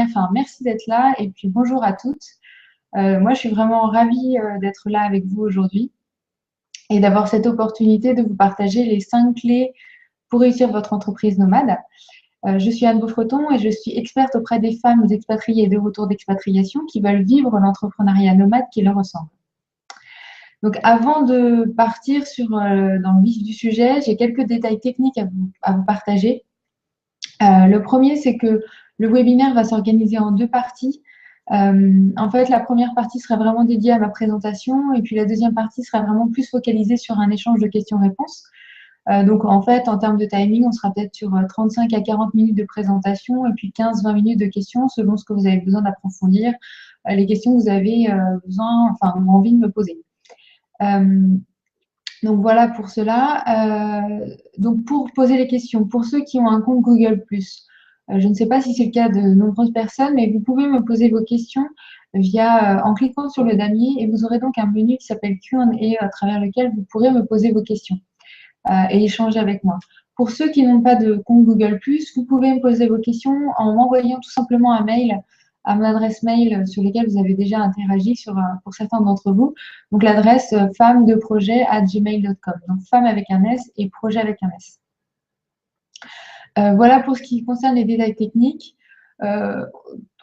enfin, merci d'être là et puis bonjour à toutes. Moi, je suis vraiment ravie d'être là avec vous aujourd'hui et d'avoir cette opportunité de vous partager les 5 clés pour réussir votre entreprise nomade. Je suis Anne Beaufreton et je suis experte auprès des femmes expatriées et de retour d'expatriation qui veulent vivre l'entrepreneuriat nomade qui leur ressemble. Donc, avant de partir dans le vif du sujet, j'ai quelques détails techniques à vous partager. Le premier, c'est que le webinaire va s'organiser en 2 parties. En fait, la première partie sera vraiment dédiée à ma présentation et puis la deuxième partie sera vraiment plus focalisée sur un échange de questions-réponses. Donc, en fait, en termes de timing, on sera peut-être sur 35 à 40 minutes de présentation et puis 15-20 minutes de questions selon ce que vous avez besoin d'approfondir, les questions que vous avez besoin, enfin, ou envie de me poser. Donc voilà pour cela. Donc pour poser les questions, pour ceux qui ont un compte Google+, je ne sais pas si c'est le cas de nombreuses personnes, mais vous pouvez me poser vos questions en cliquant sur le damier et vous aurez donc un menu qui s'appelle Q&A à travers lequel vous pourrez me poser vos questions et échanger avec moi. Pour ceux qui n'ont pas de compte Google+, vous pouvez me poser vos questions en m'envoyant tout simplement un mail à mon adresse mail sur laquelle vous avez déjà interagi pour certains d'entre vous. Donc l'adresse femmedeprojet@gmail.com. Donc femme avec un S et projet avec un S. Voilà pour ce qui concerne les détails techniques.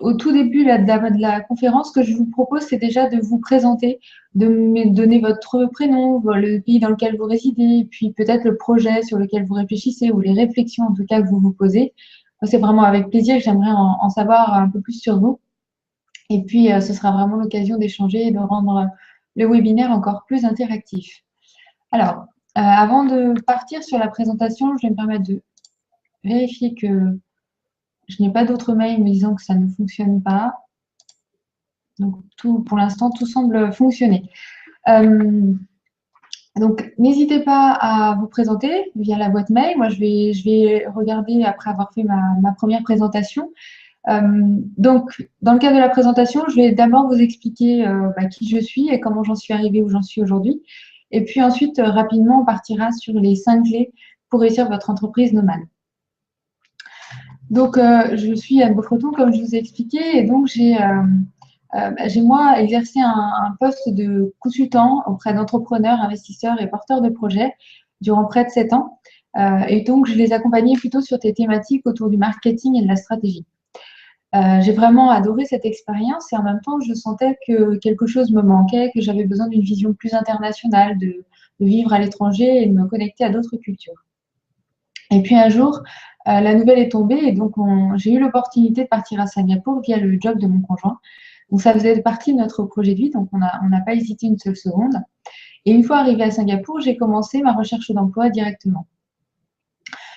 Au tout début de la conférence, ce que je vous propose, c'est déjà de vous présenter, de me donner votre prénom, le pays dans lequel vous résidez, puis peut-être le projet sur lequel vous réfléchissez ou les réflexions en tout cas que vous vous posez. C'est vraiment avec plaisir que j'aimerais en savoir un peu plus sur vous. Et puis, ce sera vraiment l'occasion d'échanger et de rendre le webinaire encore plus interactif. Alors, avant de partir sur la présentation, je vais me permettre de vérifier que je n'ai pas d'autres mails me disant que ça ne fonctionne pas. Donc, pour l'instant, tout semble fonctionner. Donc, n'hésitez pas à vous présenter via la boîte mail. Moi, je vais regarder après avoir fait ma première présentation. Donc, dans le cadre de la présentation, je vais d'abord vous expliquer qui je suis et comment j'en suis arrivée où j'en suis aujourd'hui. Et puis ensuite, rapidement, on partira sur les 5 clés pour réussir votre entreprise nomade. Donc, je suis Anne Beaufreton, comme je vous ai expliqué, et donc j'ai moi exercé un poste de consultant auprès d'entrepreneurs, investisseurs et porteurs de projets durant près de 7 ans. Et donc, je les accompagnais plutôt sur des thématiques autour du marketing et de la stratégie. J'ai vraiment adoré cette expérience et en même temps, je sentais que quelque chose me manquait, que j'avais besoin d'une vision plus internationale, de vivre à l'étranger et de me connecter à d'autres cultures. Et puis un jour, la nouvelle est tombée et donc j'ai eu l'opportunité de partir à Singapour via le job de mon conjoint. Donc ça faisait partie de notre projet de vie, donc on n'a pas hésité une seule seconde. Et une fois arrivée à Singapour, j'ai commencé ma recherche d'emploi directement.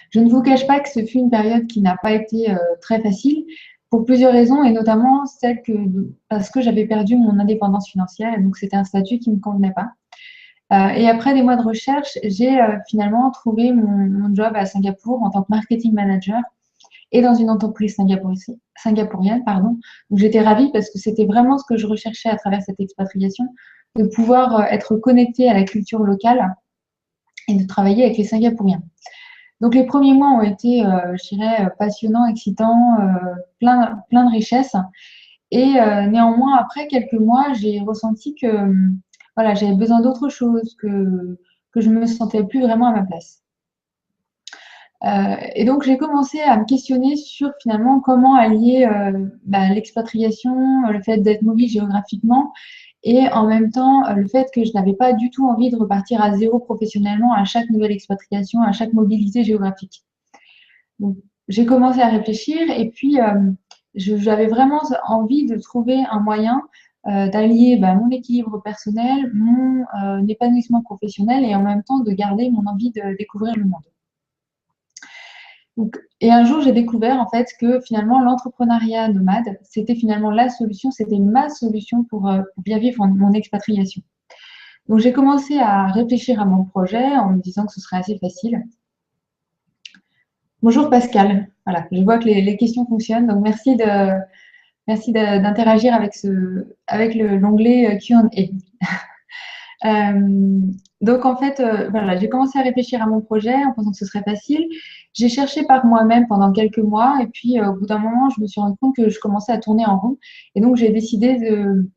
Je ne vous cache pas que ce fut une période qui n'a pas été très facile pour plusieurs raisons et notamment parce que j'avais perdu mon indépendance financière et donc c'était un statut qui ne me convenait pas. Et après des mois de recherche, j'ai finalement trouvé mon job à Singapour en tant que marketing manager et dans une entreprise singapourienne. Donc j'étais ravie parce que c'était vraiment ce que je recherchais à travers cette expatriation, de pouvoir être connectée à la culture locale et de travailler avec les Singapouriens. Donc les premiers mois ont été, je dirais, passionnants, excitants, plein de richesses. Et néanmoins, après quelques mois, j'ai ressenti que voilà, j'avais besoin d'autre chose, que je ne me sentais plus vraiment à ma place. Et donc j'ai commencé à me questionner sur finalement comment allier l'expatriation, le fait d'être mobile géographiquement et en même temps le fait que je n'avais pas du tout envie de repartir à zéro professionnellement à chaque nouvelle expatriation, à chaque mobilité géographique. Donc j'ai commencé à réfléchir et puis j'avais vraiment envie de trouver un moyen d'allier mon équilibre personnel, mon épanouissement professionnel et en même temps de garder mon envie de découvrir le monde. Donc, et un jour, j'ai découvert en fait que finalement l'entrepreneuriat nomade, c'était finalement la solution, c'était ma solution pour bien vivre mon expatriation. Donc j'ai commencé à réfléchir à mon projet en me disant que ce serait assez facile. Bonjour Pascal, voilà, je vois que les questions fonctionnent, donc merci d'interagir avec l'onglet Q&A. Donc, en fait, voilà, j'ai commencé à réfléchir à mon projet en pensant que ce serait facile. J'ai cherché par moi-même pendant quelques mois et puis au bout d'un moment, je me suis rendu compte que je commençais à tourner en rond. Et donc, j'ai décidé de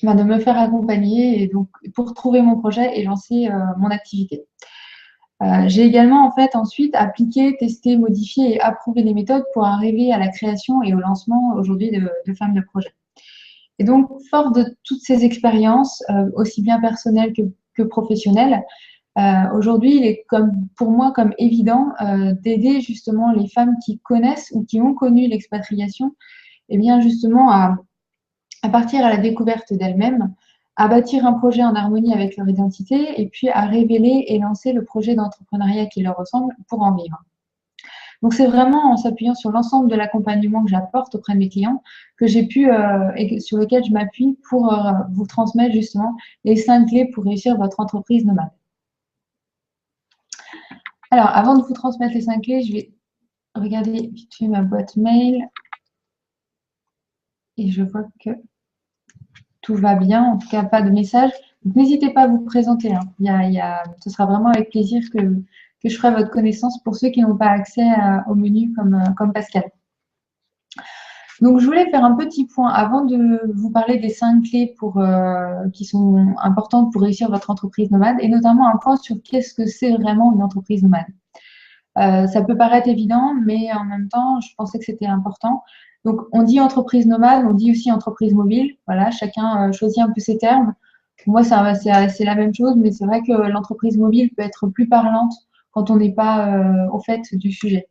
me faire accompagner et donc pour trouver mon projet et lancer mon activité. J'ai également en fait ensuite appliqué, testé, modifié et approuvé des méthodes pour arriver à la création et au lancement aujourd'hui de femmes de projet. Et donc, fort de toutes ces expériences, aussi bien personnelles que professionnelles, aujourd'hui, il est comme, pour moi comme évident d'aider justement les femmes qui connaissent ou qui ont connu l'expatriation, et bien justement à partir à la découverte d'elles-mêmes, à bâtir un projet en harmonie avec leur identité et puis à révéler et lancer le projet d'entrepreneuriat qui leur ressemble pour en vivre. Donc c'est vraiment en s'appuyant sur l'ensemble de l'accompagnement que j'apporte auprès de mes clients que j'ai pu et sur lequel je m'appuie pour vous transmettre justement les 5 clés pour réussir votre entreprise nomade. Alors avant de vous transmettre les 5 clés, je vais regarder vite fait ma boîte mail et je vois que tout va bien, en tout cas pas de message. N'hésitez pas à vous présenter. Hein. Ce sera vraiment avec plaisir que je ferai votre connaissance pour ceux qui n'ont pas accès au menu comme Pascal. Donc, je voulais faire un petit point avant de vous parler des 5 clés qui sont importantes pour réussir votre entreprise nomade et notamment un point sur qu'est-ce que c'est vraiment une entreprise nomade. Ça peut paraître évident, mais en même temps, je pensais que c'était important. Donc, on dit entreprise nomade, on dit aussi entreprise mobile. Voilà, chacun choisit un peu ses termes. Moi, c'est la même chose, mais c'est vrai que l'entreprise mobile peut être plus parlante quand on n'est pas au fait du sujet.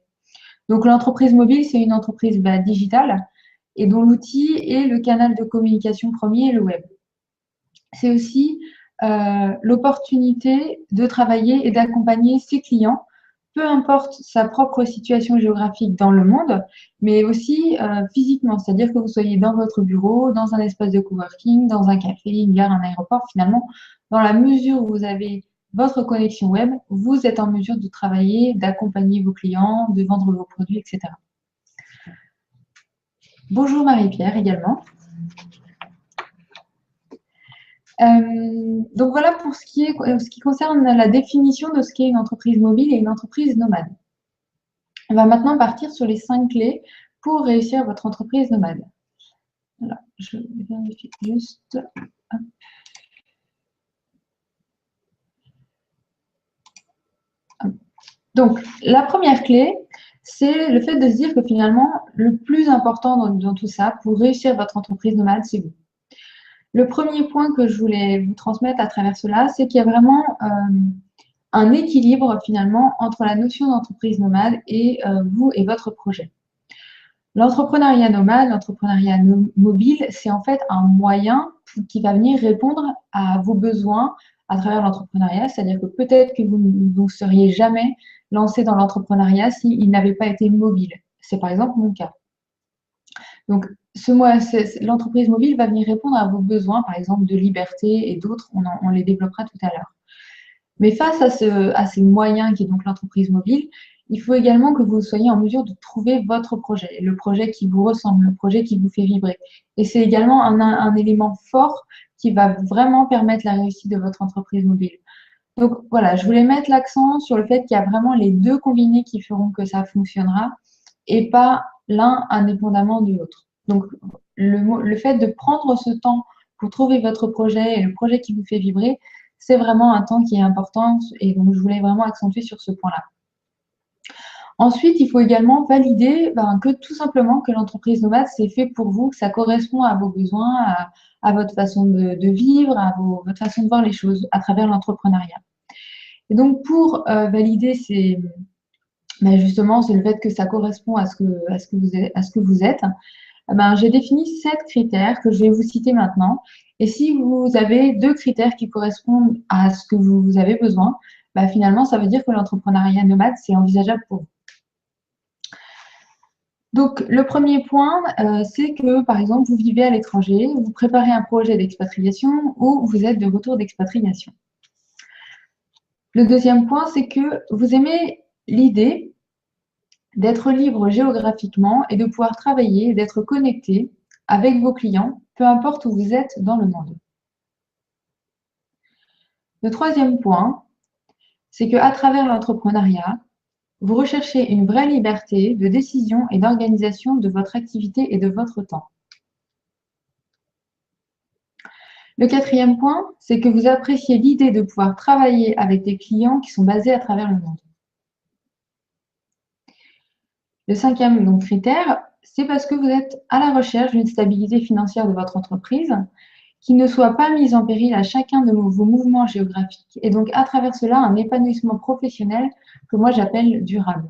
Donc, l'entreprise mobile, c'est une entreprise digitale et dont l'outil est le canal de communication premier, le web. C'est aussi l'opportunité de travailler et d'accompagner ses clients, peu importe sa propre situation géographique dans le monde, mais aussi physiquement, c'est-à-dire que vous soyez dans votre bureau, dans un espace de coworking, dans un café, une gare, un aéroport, finalement, dans la mesure où vous avez votre connexion web, vous êtes en mesure de travailler, d'accompagner vos clients, de vendre vos produits, etc. Bonjour Marie-Pierre également. Donc voilà pour ce qui concerne la définition de ce qu'est une entreprise mobile et une entreprise nomade. On va maintenant partir sur les 5 clés pour réussir votre entreprise nomade. Voilà, je vérifie juste. Donc, la première clé, c'est le fait de se dire que finalement, le plus important dans tout ça, pour réussir votre entreprise nomade, c'est vous. Le premier point que je voulais vous transmettre à travers cela, c'est qu'il y a vraiment un équilibre finalement entre la notion d'entreprise nomade et vous et votre projet. L'entrepreneuriat nomade, l'entrepreneuriat mobile, c'est en fait un moyen qui va venir répondre à vos besoins à travers l'entrepreneuriat. C'est-à-dire que peut-être que vous ne seriez jamais lancé dans l'entrepreneuriat s'il n'avait pas été mobile. C'est par exemple mon cas. Donc, l'entreprise mobile va venir répondre à vos besoins, par exemple de liberté et d'autres, on les développera tout à l'heure. Mais face à ces moyens qui est donc l'entreprise mobile, il faut également que vous soyez en mesure de trouver votre projet, le projet qui vous ressemble, le projet qui vous fait vibrer. Et c'est également un élément fort qui va vraiment permettre la réussite de votre entreprise mobile. Donc voilà, je voulais mettre l'accent sur le fait qu'il y a vraiment les deux combinés qui feront que ça fonctionnera et pas l'un indépendamment de l'autre. Donc le fait de prendre ce temps pour trouver votre projet et le projet qui vous fait vibrer, c'est vraiment un temps qui est important et donc je voulais vraiment accentuer sur ce point-là. Ensuite, il faut également valider que tout simplement que l'entreprise nomade, c'est fait pour vous, que ça correspond à vos besoins, à votre façon de vivre, à votre façon de voir les choses à travers l'entrepreneuriat. Et donc, pour valider justement, c'est le fait que ça correspond à ce que vous êtes. J'ai défini 7 critères que je vais vous citer maintenant. Et si vous avez 2 critères qui correspondent à ce que vous avez besoin, finalement, ça veut dire que l'entrepreneuriat nomade, c'est envisageable pour vous. Donc, le premier point, c'est que, par exemple, vous vivez à l'étranger, vous préparez un projet d'expatriation ou vous êtes de retour d'expatriation. Le deuxième point, c'est que vous aimez l'idée d'être libre géographiquement et de pouvoir travailler, d'être connecté avec vos clients, peu importe où vous êtes dans le monde. Le troisième point, c'est qu'à travers l'entrepreneuriat, vous recherchez une vraie liberté de décision et d'organisation de votre activité et de votre temps. Le quatrième point, c'est que vous appréciez l'idée de pouvoir travailler avec des clients qui sont basés à travers le monde. Le cinquième donc, critère, c'est parce que vous êtes à la recherche d'une stabilité financière de votre entreprise qui ne soit pas mise en péril à chacun de vos mouvements géographiques et donc à travers cela un épanouissement professionnel que moi j'appelle durable.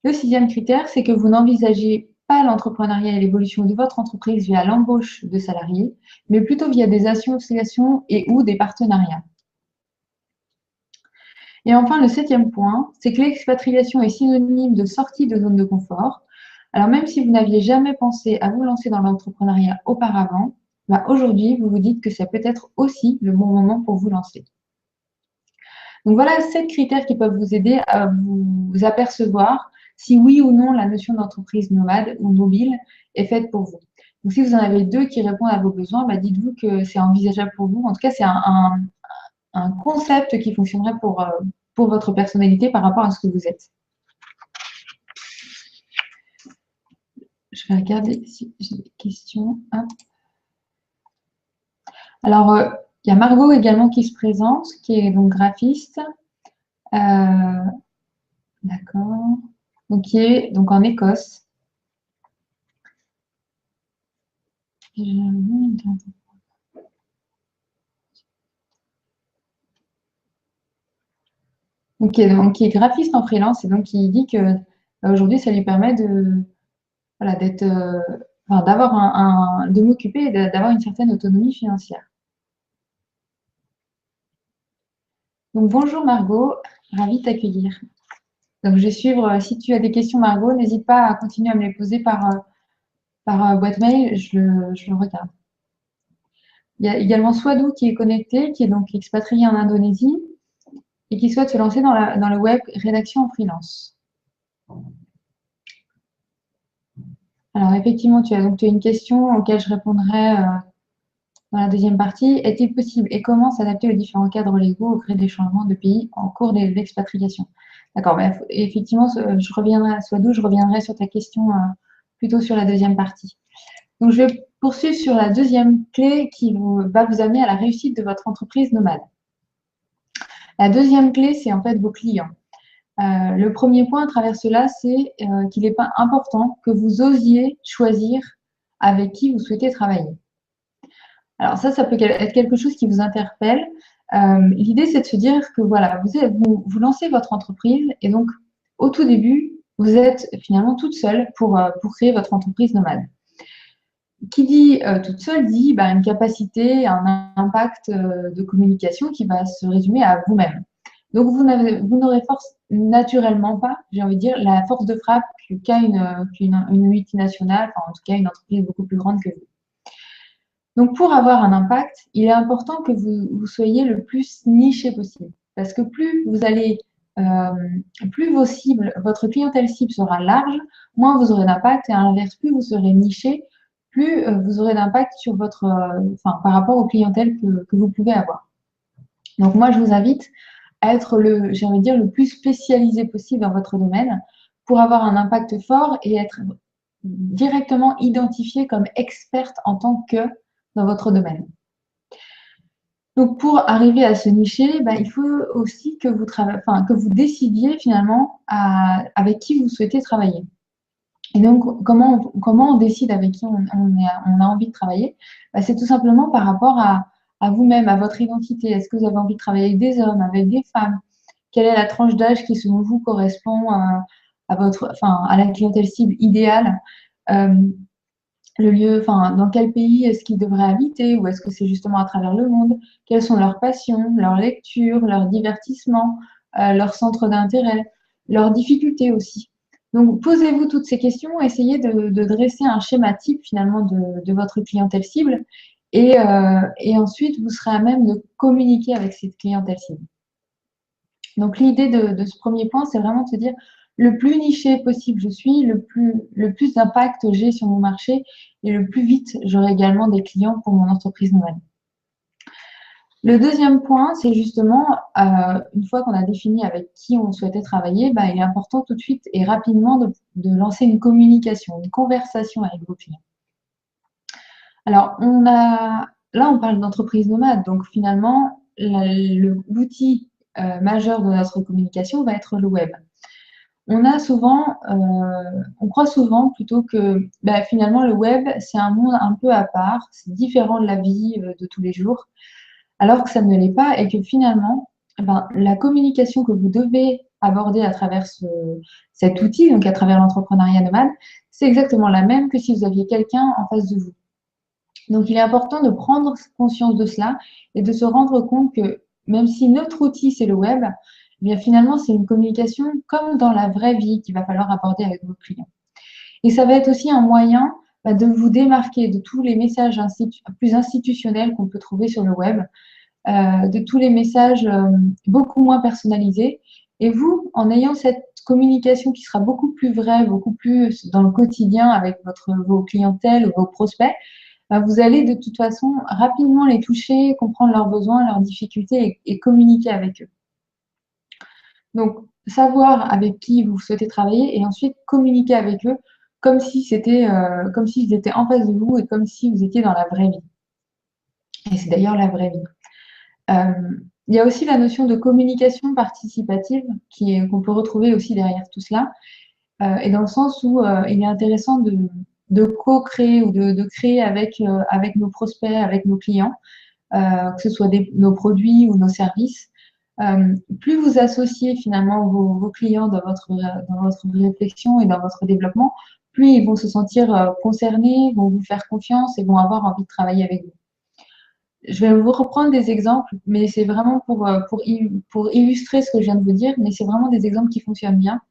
Le sixième critère, c'est que vous n'envisagez pas l'entrepreneuriat et l'évolution de votre entreprise via l'embauche de salariés, mais plutôt via des associations et ou des partenariats. Et enfin, le septième point, c'est que l'expatriation est synonyme de sortie de zone de confort. Alors même si vous n'aviez jamais pensé à vous lancer dans l'entrepreneuriat auparavant, aujourd'hui, vous vous dites que c'est peut-être aussi le bon moment pour vous lancer. Donc voilà 7 critères qui peuvent vous aider à vous apercevoir si oui ou non la notion d'entreprise nomade ou mobile est faite pour vous. Donc si vous en avez 2 qui répondent à vos besoins, dites-vous que c'est envisageable pour vous. En tout cas, c'est un concept qui fonctionnerait pour votre personnalité par rapport à ce que vous êtes. Je vais regarder si j'ai des questions. Hop. Alors, il y a Margot également qui se présente, qui est donc graphiste. D'accord. Donc, qui est donc en Écosse. Donc, qui est graphiste en freelance et donc qui dit que aujourd'hui, ça lui permet de, voilà, d'être, de m'occuper et d'avoir une certaine autonomie financière. Donc, bonjour Margot, ravie de t'accueillir. Donc, je vais suivre, si tu as des questions Margot, n'hésite pas à continuer à me les poser par boîte mail, je le regarde. Il y a également Swadou qui est connecté, qui est donc expatrié en Indonésie et qui souhaite se lancer dans le web rédaction en freelance. Alors, effectivement, tu as une question auquel je répondrai dans la deuxième partie. Est-il possible et comment s'adapter aux différents cadres légaux au gré des changements de pays en cours de l'expatriation? D'accord, effectivement, je reviendrai à Swadou, je reviendrai sur ta question plutôt sur la deuxième partie. Donc, je vais poursuivre sur la deuxième clé qui va vous amener à la réussite de votre entreprise nomade. La deuxième clé, c'est en fait vos clients. Le premier point à travers cela, c'est qu'il est important que vous osiez choisir avec qui vous souhaitez travailler. Alors ça peut être quelque chose qui vous interpelle. L'idée, c'est de se dire que voilà, vous lancez votre entreprise et donc au tout début, vous êtes finalement toute seule pour créer votre entreprise nomade. Qui dit toute seule dit une capacité, un impact de communication qui va se résumer à vous-même. Donc, vous n'aurez naturellement pas, j'ai envie de dire, la force de frappe qu'a une multinationale, enfin, en tout cas une entreprise beaucoup plus grande que vous. Donc, pour avoir un impact, il est important que vous soyez le plus niché possible. Parce que plus vous allez, plus vos cibles, votre clientèle cible sera large, moins vous aurez d'impact. Et à l'inverse, plus vous serez niché, plus vous aurez d'impact sur par rapport aux clientèles que vous pouvez avoir. Donc, moi, je vous invite à être j'ai envie de dire, le plus spécialisé possible dans votre domaine pour avoir un impact fort et être directement identifié comme experte en tant que dans votre domaine. Donc, pour arriver à se nicher, il faut aussi que vous décidiez finalement avec qui vous souhaitez travailler. Et donc, comment on décide avec qui on a envie de travailler? C'est tout simplement par rapport à vous-même, à votre identité. Est-ce que vous avez envie de travailler avec des hommes, avec des femmes? Quelle est la tranche d'âge qui, selon vous, correspond à la clientèle cible idéale? Le lieu, dans quel pays est-ce qu'ils devraient habiter ou est-ce que c'est justement à travers le monde? Quelles sont leurs passions, leurs lectures, leurs divertissements, leurs centres d'intérêt, leurs difficultés aussi? Donc, posez-vous toutes ces questions, essayez de dresser un schéma type finalement de votre clientèle cible et ensuite, vous serez à même de communiquer avec cette clientèle cible. Donc, l'idée de ce premier point, c'est vraiment de se dire le plus niché possible je suis, le plus d'impact j'ai sur mon marché et le plus vite j'aurai également des clients pour mon entreprise nouvelle. Le deuxième point, c'est justement, une fois qu'on a défini avec qui on souhaitait travailler, bah, il est important tout de suite et rapidement de lancer une communication, une conversation avec vos clients. Alors, là, on parle d'entreprise nomade, donc finalement, l'outil majeur de notre communication va être le web. On croit souvent plutôt que bah, finalement le web, c'est un monde un peu à part, c'est différent de la vie de tous les jours, alors que ça ne l'est pas et que finalement, ben, la communication que vous devez aborder à travers cet outil, donc à travers l'entrepreneuriat nomade, c'est exactement la même que si vous aviez quelqu'un en face de vous. Donc, il est important de prendre conscience de cela et de se rendre compte que même si notre outil, c'est le web, eh bien finalement, c'est une communication comme dans la vraie vie qu'il va falloir aborder avec vos clients. Et ça va être aussi un moyen de vous démarquer de tous les messages plus institutionnels qu'on peut trouver sur le web, de tous les messages beaucoup moins personnalisés. Et vous, en ayant cette communication qui sera beaucoup plus vraie, beaucoup plus dans le quotidien avec vos clientèles ou vos prospects, vous allez de toute façon rapidement les toucher, comprendre leurs besoins, leurs difficultés et communiquer avec eux. Donc, savoir avec qui vous souhaitez travailler et ensuite communiquer avec eux comme si comme s'ils étaient en face de vous et comme si vous étiez dans la vraie vie. Et c'est d'ailleurs la vraie vie. Il y a aussi la notion de communication participative qu'on peut retrouver aussi derrière tout cela, et dans le sens où il est intéressant de co-créer ou de créer avec nos prospects, avec nos clients, que ce soit nos produits ou nos services. Plus vous associez finalement vos clients dans votre réflexion et dans votre développement, plus ils vont se sentir concernés, vont vous faire confiance et vont avoir envie de travailler avec vous. Je vais vous reprendre des exemples, mais c'est vraiment pour illustrer ce que je viens de vous dire, mais c'est vraiment des exemples qui fonctionnent bien.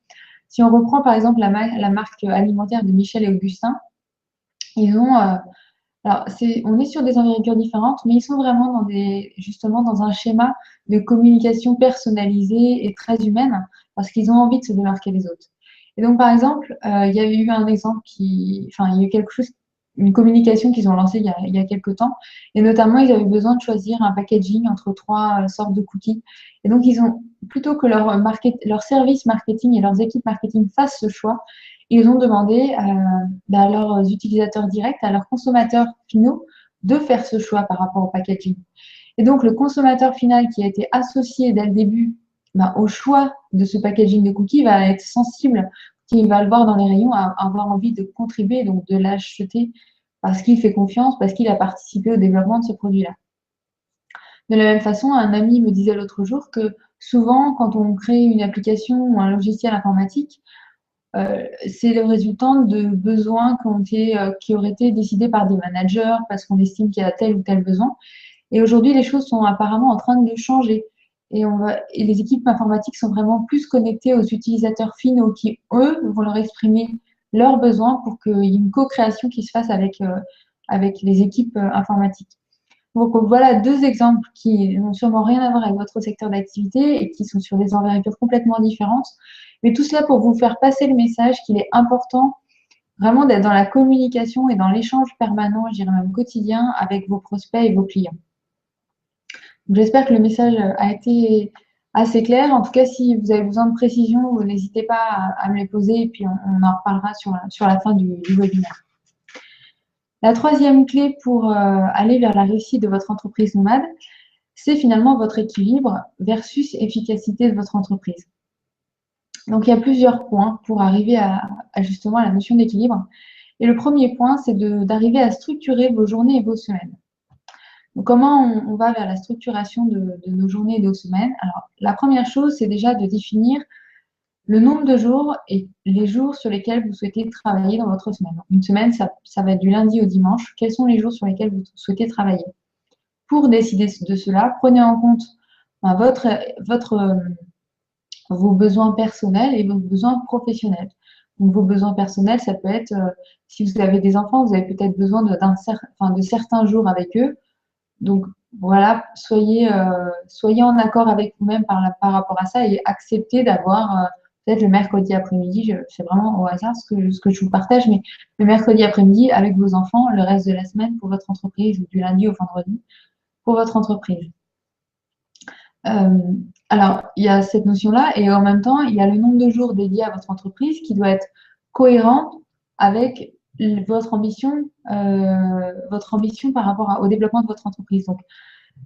Si on reprend par exemple la marque alimentaire de Michel et Augustin, ils ont, alors on est sur des envergures différentes, mais ils sont vraiment justement dans un schéma de communication personnalisée et très humaine, parce qu'ils ont envie de se démarquer des autres. Et donc par exemple, il y avait eu un exemple il y a eu quelque chose, une communication qu'ils ont lancée il y a quelques temps, et notamment ils avaient besoin de choisir un packaging entre trois sortes de cookies. Et donc ils ont, plutôt que leur service marketing et leurs équipes marketing fassent ce choix, ils ont demandé à leurs utilisateurs directs, à leurs consommateurs finaux, de faire ce choix par rapport au packaging. Et donc, le consommateur final qui a été associé dès le début au choix de ce packaging de cookies va être sensible, qui va le voir dans les rayons, avoir envie de contribuer, donc de l'acheter parce qu'il fait confiance, parce qu'il a participé au développement de ce produit-là. De la même façon, un ami me disait l'autre jour que souvent, quand on crée une application ou un logiciel informatique, c'est le résultat de besoins qui auraient été décidés par des managers parce qu'on estime qu'il y a tel ou tel besoin. Et aujourd'hui, les choses sont apparemment en train de changer. Et les équipes informatiques sont vraiment plus connectées aux utilisateurs finaux qui, eux, vont leur exprimer leurs besoins pour qu'il y ait une co-création qui se fasse avec les équipes informatiques. Donc voilà deux exemples qui n'ont sûrement rien à voir avec votre secteur d'activité et qui sont sur des envergures complètement différentes. Mais tout cela pour vous faire passer le message qu'il est important vraiment d'être dans la communication et dans l'échange permanent, je dirais même quotidien, avec vos prospects et vos clients. J'espère que le message a été assez clair. En tout cas, si vous avez besoin de précision, n'hésitez pas à me les poser et puis on en reparlera sur la fin du webinaire. La troisième clé pour aller vers la réussite de votre entreprise nomade, c'est finalement votre équilibre versus efficacité de votre entreprise. Donc, il y a plusieurs points pour arriver justement à la notion d'équilibre. Et le premier point, c'est d'arriver à structurer vos journées et vos semaines. Donc, comment on va vers la structuration de nos journées et de nos semaines? Alors, la première chose, c'est déjà de définir le nombre de jours et les jours sur lesquels vous souhaitez travailler dans votre semaine. Une semaine, ça va être du lundi au dimanche. Quels sont les jours sur lesquels vous souhaitez travailler? Pour décider de cela, prenez en compte vos besoins personnels et vos besoins professionnels. Donc, vos besoins personnels, ça peut être, si vous avez des enfants, vous avez peut-être besoin de certains jours avec eux. Donc, voilà, soyez en accord avec vous-même par rapport à ça et acceptez d'avoir peut-être le mercredi après-midi, c'est vraiment au hasard ce que je vous partage, mais le mercredi après-midi avec vos enfants, le reste de la semaine pour votre entreprise ou du lundi au vendredi pour votre entreprise. Euh, alors, il y a cette notion-là et en même temps, il y a le nombre de jours dédiés à votre entreprise qui doit être cohérent avec votre ambition par rapport au développement de votre entreprise. Donc,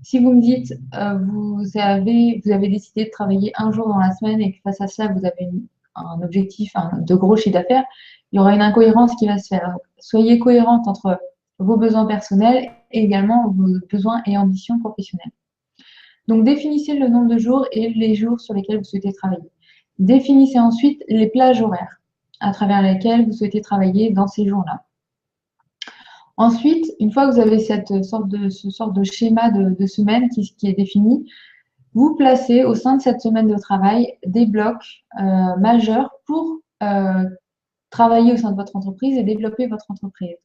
si vous me dites, vous avez décidé de travailler un jour dans la semaine et que face à cela, vous avez un objectif de gros chiffre d'affaires, il y aura une incohérence qui va se faire. Donc, soyez cohérente entre vos besoins personnels et également vos besoins et ambitions professionnelles. Donc, définissez le nombre de jours et les jours sur lesquels vous souhaitez travailler. Définissez ensuite les plages horaires à travers lesquelles vous souhaitez travailler dans ces jours-là. Ensuite, une fois que vous avez ce sorte de schéma de semaine qui est défini, vous placez au sein de cette semaine de travail des blocs majeurs pour travailler au sein de votre entreprise et développer votre entreprise.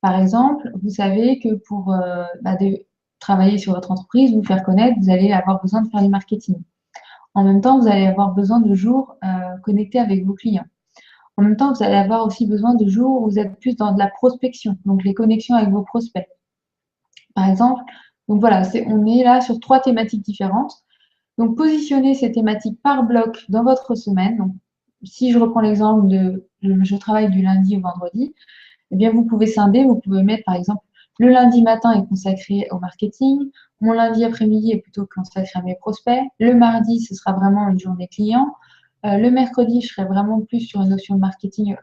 Par exemple, vous savez que pour travailler sur votre entreprise, vous faire connaître, vous allez avoir besoin de faire du marketing. En même temps, vous allez avoir besoin de jours connectés avec vos clients. En même temps, vous allez avoir aussi besoin de jours où vous êtes plus dans de la prospection, donc les connexions avec vos prospects. Par exemple, donc voilà, on est là sur 3 thématiques différentes. Donc, positionnez ces thématiques par bloc dans votre semaine. Donc, si je reprends l'exemple de je travaille du lundi au vendredi, eh bien, vous pouvez scinder, vous pouvez mettre par exemple le lundi matin est consacré au marketing, mon lundi après-midi est plutôt consacré à mes prospects, le mardi, ce sera vraiment une journée client, le mercredi, je serai vraiment plus sur une notion de marketing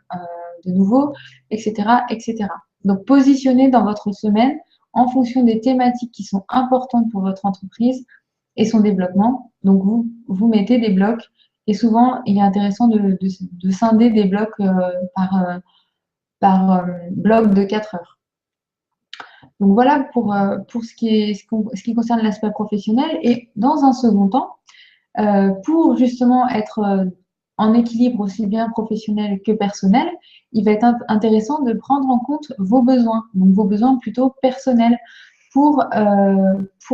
de nouveau, etc., etc. Donc, positionnez dans votre semaine en fonction des thématiques qui sont importantes pour votre entreprise et son développement. Donc, vous mettez des blocs et souvent, il est intéressant de scinder des blocs par bloc de 4 heures. Donc, voilà pour ce qui concerne l'aspect professionnel. Et dans un second temps, pour justement être en équilibre aussi bien professionnel que personnel, il va être intéressant de prendre en compte vos besoins, donc vos besoins plutôt personnels, pour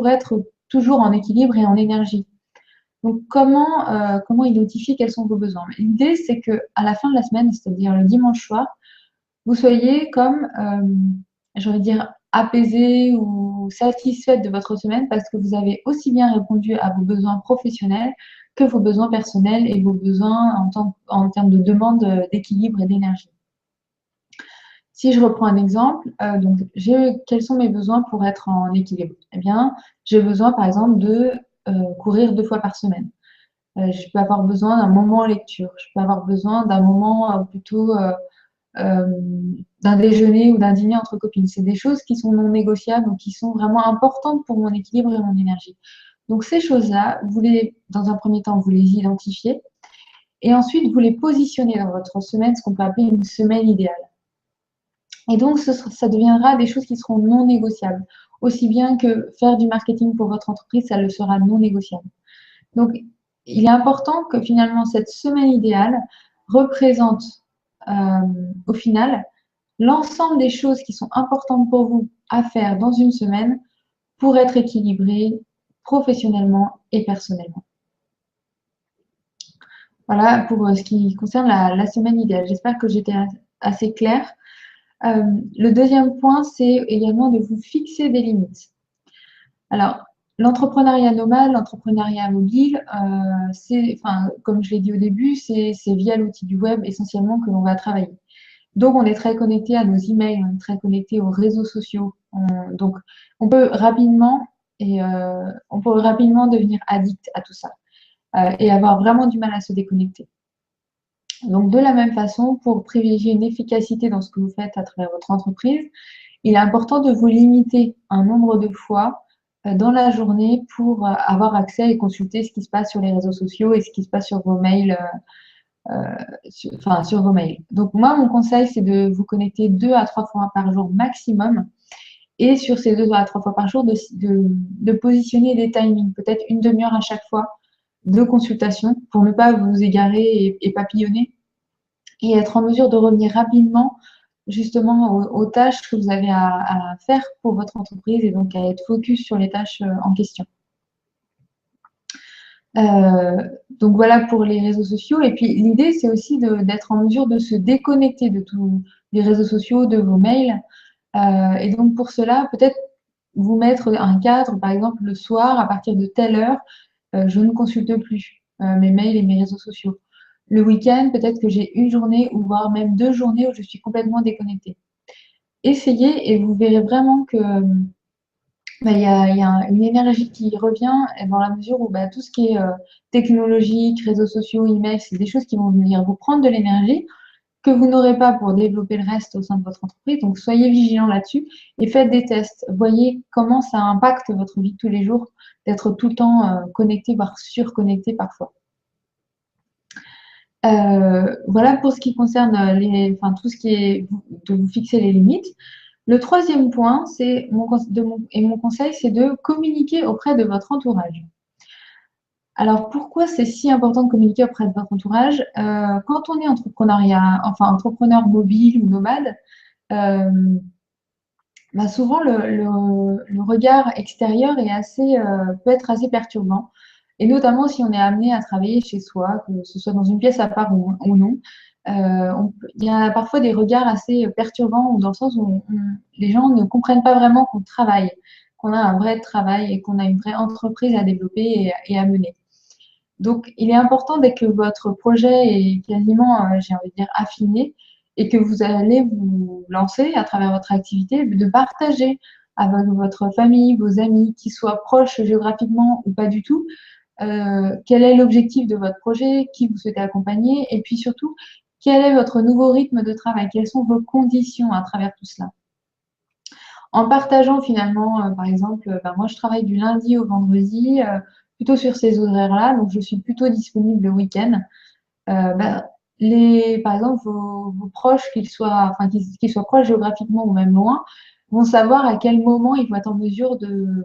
être toujours en équilibre et en énergie. Donc, comment identifier quels sont vos besoins? L'idée, c'est qu'à la fin de la semaine, c'est-à-dire le dimanche soir, vous soyez comme, j'ai envie de dire, apaisé ou satisfaite de votre semaine parce que vous avez aussi bien répondu à vos besoins professionnels que vos besoins personnels et vos besoins en termes de demande d'équilibre et d'énergie. Si je reprends un exemple, donc quels sont mes besoins pour être en équilibre? Eh bien, j'ai besoin, par exemple, de courir 2 fois par semaine. Je peux avoir besoin d'un moment lecture. Je peux avoir besoin d'un moment plutôt d'un déjeuner ou d'un dîner entre copines. C'est des choses qui sont non négociables ou qui sont vraiment importantes pour mon équilibre et mon énergie. Donc ces choses-là, dans un premier temps, vous les identifiez et ensuite vous les positionnez dans votre semaine, ce qu'on peut appeler une semaine idéale. Et donc ça deviendra des choses qui seront non négociables. Aussi bien que faire du marketing pour votre entreprise, ça le sera non négociable. Donc il est important que finalement cette semaine idéale représente au final l'ensemble des choses qui sont importantes pour vous à faire dans une semaine pour être équilibré professionnellement et personnellement. Voilà pour ce qui concerne la semaine idéale. J'espère que j'étais assez claire. Le deuxième point, c'est également de vous fixer des limites. Alors, l'entrepreneuriat nomade, l'entrepreneuriat mobile, comme je l'ai dit au début, c'est via l'outil du web essentiellement que l'on va travailler. Donc, on est très connecté à nos emails, on est très connecté aux réseaux sociaux. Donc, on peut rapidement devenir addict à tout ça et avoir vraiment du mal à se déconnecter. Donc, de la même façon, pour privilégier une efficacité dans ce que vous faites à travers votre entreprise, il est important de vous limiter un nombre de fois dans la journée pour avoir accès et consulter ce qui se passe sur les réseaux sociaux et ce qui se passe sur vos mails sur vos mails. Donc moi, mon conseil, c'est de vous connecter 2 à 3 fois par jour maximum. Et sur ces 2 à 3 fois par jour, de positionner des timings, peut-être une demi-heure à chaque fois de consultation pour ne pas vous égarer et papillonner et être en mesure de revenir rapidement justement aux tâches que vous avez à faire pour votre entreprise et donc à être focus sur les tâches en question. Donc voilà pour les réseaux sociaux. Et puis l'idée, c'est aussi d'être en mesure de se déconnecter de tous les réseaux sociaux, de vos mails. Et donc pour cela, peut-être vous mettre un cadre, par exemple le soir, à partir de telle heure, je ne consulte plus mes mails et mes réseaux sociaux. Le week-end, peut-être que j'ai une journée ou voire même 2 journées où je suis complètement déconnectée. Essayez et vous verrez vraiment que bah, il y a une énergie qui revient dans la mesure où bah, tout ce qui est technologique, réseaux sociaux, emails, c'est des choses qui vont venir vous prendre de l'énergie que vous n'aurez pas pour développer le reste au sein de votre entreprise. Donc, soyez vigilants là-dessus et faites des tests. Voyez comment ça impacte votre vie de tous les jours d'être tout le temps connecté, voire surconnecté parfois. Voilà pour ce qui concerne enfin, tout ce qui est de vous fixer les limites. Le troisième point, c'est mon conseil, c'est de communiquer auprès de votre entourage. Alors, pourquoi c'est si important de communiquer auprès de votre entourage? Quand on est entrepreneur mobile ou nomade, euh, bah, souvent le regard extérieur peut être assez perturbant. Et notamment si on est amené à travailler chez soi, que ce soit dans une pièce à part ou non. Il y a parfois des regards assez perturbants ou dans le sens où les gens ne comprennent pas vraiment qu'on travaille, qu'on a un vrai travail et qu'on a une vraie entreprise à développer et à mener. Donc, il est important dès que votre projet est quasiment, j'ai envie de dire, affiné et que vous allez vous lancer à travers votre activité, de partager avec votre famille, vos amis, qui soient proches géographiquement ou pas du tout, quel est l'objectif de votre projet, qui vous souhaitez accompagner et puis surtout, quel est votre nouveau rythme de travail, quelles sont vos conditions à travers tout cela. En partageant finalement, par exemple, moi je travaille du lundi au vendredi, plutôt sur ces horaires-là, donc je suis plutôt disponible le week-end. Bah, par exemple, vos proches, qu'ils soient proches géographiquement ou même loin, vont savoir à quel moment ils vont être en mesure de